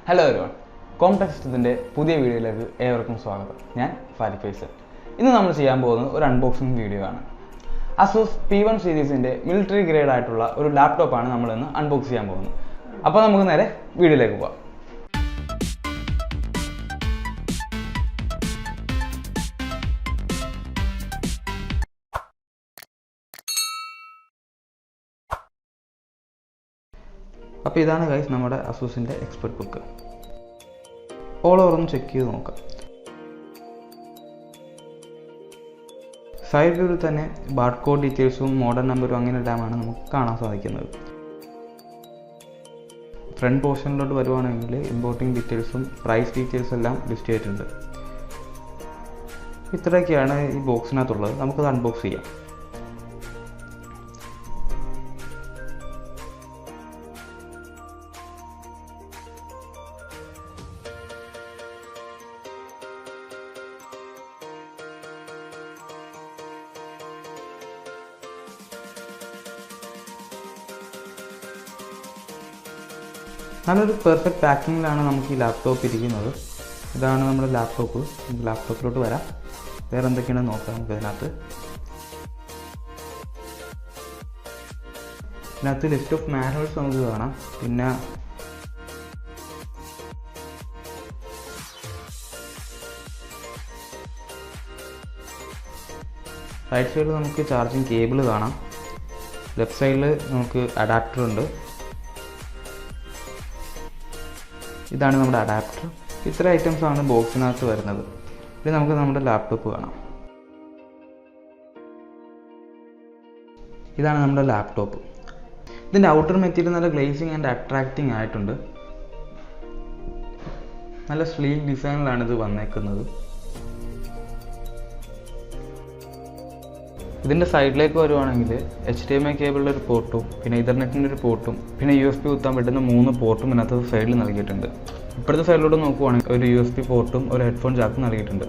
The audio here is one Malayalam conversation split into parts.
Hello everyone. Comtech systemത്തിന്റെ പുതിയ വീഡിയോയിലേക്ക് ഏവർക്കും സ്വാഗതം. ഞാൻ ഫാരിഖ് ഫൈസൽ. ഇന്ന് നമ്മൾ ചെയ്യാൻ പോകുന്നത് ഒരു അൺബോക്സിംഗ് വീഡിയോ ആണ്. Asus P1 സീരീസിന്റെ മിലിറ്ററി ഗ്രേഡ് ആയിട്ടുള്ള ഒരു ലാപ്ടോപ്പ് ആണ് നമ്മൾ ഇന്ന് അൺബോക്സ് ചെയ്യാൻ പോകുന്നത്. അപ്പോൾ നമുക്ക് നേരെ വീഡിയോയിലേക്ക് പോകാം. അപ്പോൾ ഇതാണ് ഗൈസ് നമ്മുടെ അസൂസിൻ്റെ എക്സ്പെർട്ട് ബുക്ക്. ഓൾ ഓവർ ഒന്ന് ചെക്ക് ചെയ്ത് നോക്കാം. സൈഡ് വ്യൂവിൽ തന്നെ ബാർകോഡ് കോഡ് ഡീറ്റെയിൽസും മോഡൽ നമ്പറും അങ്ങനെ എല്ലാമാണ് നമുക്ക് കാണാൻ സാധിക്കുന്നത്. ഫ്രണ്ട് പോർഷനിലോട്ട് വരുവാണെങ്കിൽ ഇമ്പോർട്ടിംഗ് ഡീറ്റെയിൽസും പ്രൈസ് ഡീറ്റെയിൽസും എല്ലാം ലിസ്റ്റ് ചെയ്തിട്ടുണ്ട്. ഇത്രയൊക്കെയാണ് ഈ ബോക്സിനകത്തുള്ളത്. നമുക്കത് അൺബോക്സ് ചെയ്യാം. നല്ലൊരു പെർഫെക്റ്റ് പാക്കിങ്ങിലാണ് നമുക്ക് ഈ ലാപ്ടോപ്പ് ഇരിക്കുന്നത്. ഇതാണ് നമ്മുടെ ലാപ്ടോപ്പ്. ലാപ്ടോപ്പിലോട്ട് വരാം. വേറെ എന്തൊക്കെയാണെന്ന് നോക്കാം നമുക്ക് ഇതിനകത്ത് ലിസ്റ്റ് ഓഫ് മാനുവൽസ് നമുക്ക് കാണാം. പിന്നെ റൈറ്റ് സൈഡിൽ നമുക്ക് ചാർജിങ് കേബിൾ കാണാം. ലെഫ്റ്റ് സൈഡിൽ നമുക്ക് അഡാപ്റ്റർ ഉണ്ട്. ഇതാണ് നമ്മുടെ അഡാപ്റ്റർ. ഇത്ര ഐറ്റംസ് ആണ് ബോക്സിനകത്ത് വരുന്നത്. ഇനി നമുക്ക് നമ്മുടെ ലാപ്ടോപ്പ് കാണാം. ഇതാണ് നമ്മുടെ ലാപ്ടോപ്പ്. ഇതിൻ്റെ ഔട്ടർ മെറ്റീരിയൽ നല്ല ഗ്ലേസിങ് ആൻഡ് അട്രാക്റ്റിംഗ് ആയിട്ടുണ്ട്. നല്ല സ്ലീക്ക് ഡിസൈനിലാണ് ഇത് വന്നേക്കുന്നത്. ഇതിൻ്റെ സൈഡിലേക്ക് വരുവാണെങ്കിൽ HDMI കേബിളിൻ്റെ ഒരു പോർട്ടും പിന്നെ ഇഥർനെറ്റിൻ്റെ ഒരു പോർട്ടും പിന്നെ USB കുത്താൻ പറ്റുന്ന 3 പോർട്ടും ഇതിനകത്ത് സൈഡിൽ നൽകിയിട്ടുണ്ട്. ഇപ്പോഴത്തെ സൈഡിലോട്ട് നോക്കുവാണെങ്കിൽ ഒരു USB പോർട്ടും ഒരു ഹെഡ്ഫോൺ ജാക്കും നൽകിയിട്ടുണ്ട്.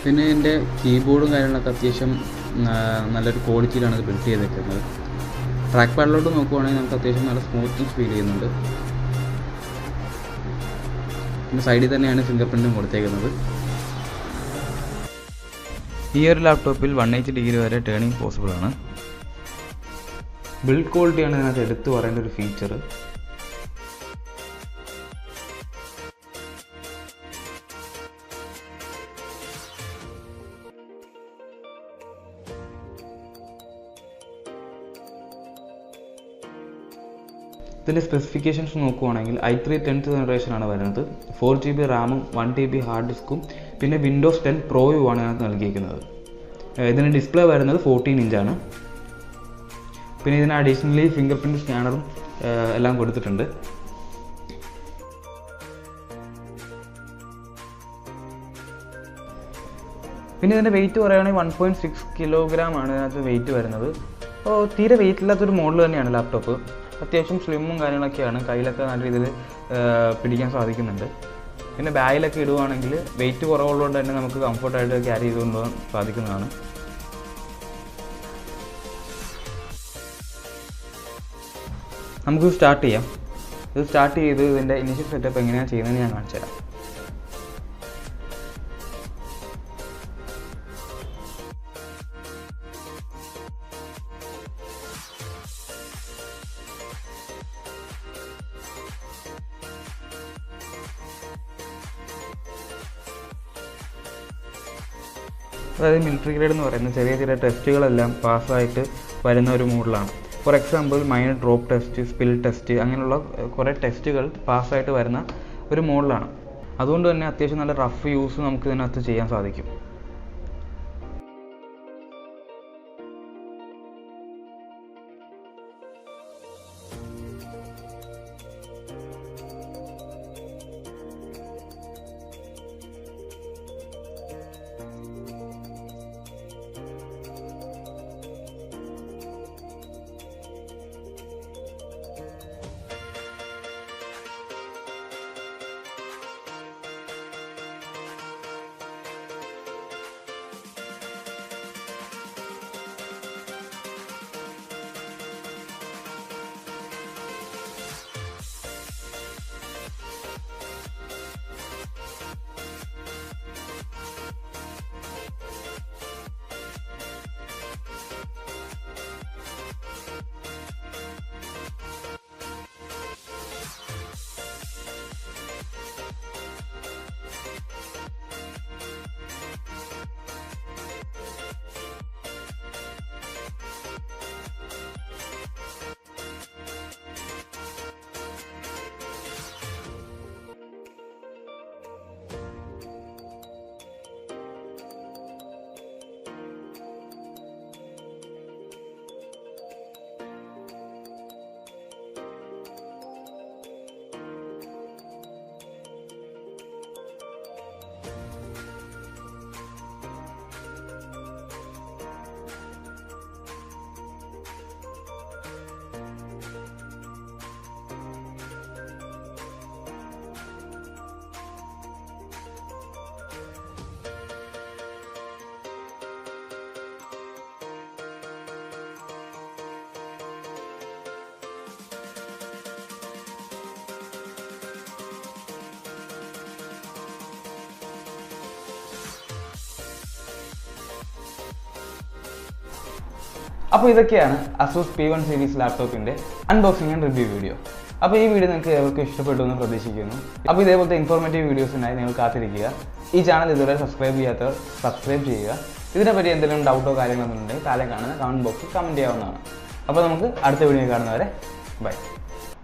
പിന്നെ ഇതിൻ്റെ കീബോർഡും കാര്യങ്ങളൊക്കെ അത്യാവശ്യം നല്ലൊരു ക്വാളിറ്റിയിലാണ് ഇത് ബിൽഡ് ചെയ്തേക്കുന്നത്. ട്രാക്ക് പാഡിലോട്ട് നോക്കുവാണെങ്കിൽ നമുക്ക് അത്യാവശ്യം നല്ല സ്മൂത്ത്നെസ് ഫീൽ ചെയ്യുന്നുണ്ട്. പിന്നെ സൈഡിൽ തന്നെയാണ് ഫിംഗർ പ്രിൻറ്റും കൊടുത്തേക്കുന്നത്. ഈ ഒരു ലാപ്ടോപ്പിൽ 180 ഡിഗ്രി വരെ ടേണിംഗ് പോസിബിൾ ആണ്. ബിൽഡ് ക്വാളിറ്റിയാണ് ഇതിനകത്ത് എടുത്തു പറയേണ്ട ഒരു ഫീച്ചർ. ഇതിൻ്റെ സ്പെസിഫിക്കേഷൻസ് നോക്കുവാണെങ്കിൽ i3 10th ജനറേഷനാണ് വരുന്നത്. 4GB റാമും 1TB ഹാർഡ് ഡിസ്കും പിന്നെ Windows 10 പ്രോയുമാണ് അതിനകത്ത് നൽകിയിരിക്കുന്നത്. ഇതിന് ഡിസ്പ്ലേ വരുന്നത് 14 ഇഞ്ചാണ്. പിന്നെ ഇതിന് അഡീഷണലി ഫിംഗർ പ്രിൻറ്റ് സ്കാനറും എല്ലാം കൊടുത്തിട്ടുണ്ട്. പിന്നെ ഇതിൻ്റെ വെയിറ്റ് പറയുകയാണെങ്കിൽ 1.6 കിലോഗ്രാം ആണ് ഇതിനകത്ത് വെയിറ്റ് വരുന്നത്. അപ്പോൾ തീരെ വെയിറ്റ് ഇല്ലാത്തൊരു മോഡൽ തന്നെയാണ് ലാപ്ടോപ്പ്. അത്യാവശ്യം സ്ലിമ്മും കാര്യങ്ങളൊക്കെയാണ്. കയ്യിലൊക്കെ നല്ല രീതിയിൽ പിടിക്കാൻ സാധിക്കുന്നുണ്ട്. പിന്നെ ബാഗിലൊക്കെ ഇടുവാണെങ്കിൽ വെയിറ്റ് കുറവുള്ളതുകൊണ്ട് തന്നെ നമുക്ക് കംഫർട്ടായിട്ട് ക്യാരി ചെയ്തുകൊണ്ട് പോകാൻ സാധിക്കുന്നതാണ്. നമുക്ക് സ്റ്റാർട്ട് ചെയ്യാം. ഇത് സ്റ്റാർട്ട് ചെയ്ത് ഇതിൻ്റെ ഇനീഷ്യൽ സെറ്റപ്പ് എങ്ങനെയാണ് ചെയ്യുന്നതെന്ന് ഞാൻ കാണിച്ചു തരാം. അതായത് മിലിറ്ററി ഗ്രേഡ് എന്ന് പറയുന്നത് ചെറിയ ചെറിയ ടെസ്റ്റുകളെല്ലാം പാസ്സായിട്ട് വരുന്ന ഒരു മോഡലാണ്. For example minor drop test, spill test അങ്ങനെയുള്ള കുറേ ടെസ്റ്റുകൾ പാസ്സായിട്ട് വരുന്ന ഒരു മോഡലാണ്. അതുകൊണ്ട് തന്നെ അത്യാവശ്യം നല്ല റഫ് യൂസ് നമുക്ക് ഇതിനകത്ത് ചെയ്യാൻ സാധിക്കും. അപ്പോൾ ഇതൊക്കെയാണ് Asus P1 സീരീസ് ലാപ്ടോപ്പിൻ്റെ അൺബോക്സിംഗ് ആൻഡ് റിവ്യൂ വീഡിയോ. അപ്പോൾ ഈ വീഡിയോ നിങ്ങൾക്ക് ഏവർക്കും ഇഷ്ടപ്പെട്ടു എന്ന് പ്രതീക്ഷിക്കുന്നു. അപ്പോൾ ഇതേപോലത്തെ ഇൻഫോർമേറ്റീവ് വീഡിയോസിനായി നിങ്ങൾ കാത്തിരിക്കുക. ഈ ചാനൽ ഇതുവരെ സബ്സ്ക്രൈബ് ചെയ്യാത്തവർ സബ്സ്ക്രൈബ് ചെയ്യുക. ഇതിനെപ്പറ്റി എന്തെങ്കിലും ഡൗട്ടോ കാര്യങ്ങളൊന്നും ഉണ്ടെങ്കിൽ താഴെ കാണുന്ന കമൻറ്റ് ബോക്സിൽ കമൻറ്റ് ചെയ്യാവുന്നതാണ്. അപ്പോൾ നമുക്ക് അടുത്ത വീഡിയോ കാണുന്നവരെ ബൈ.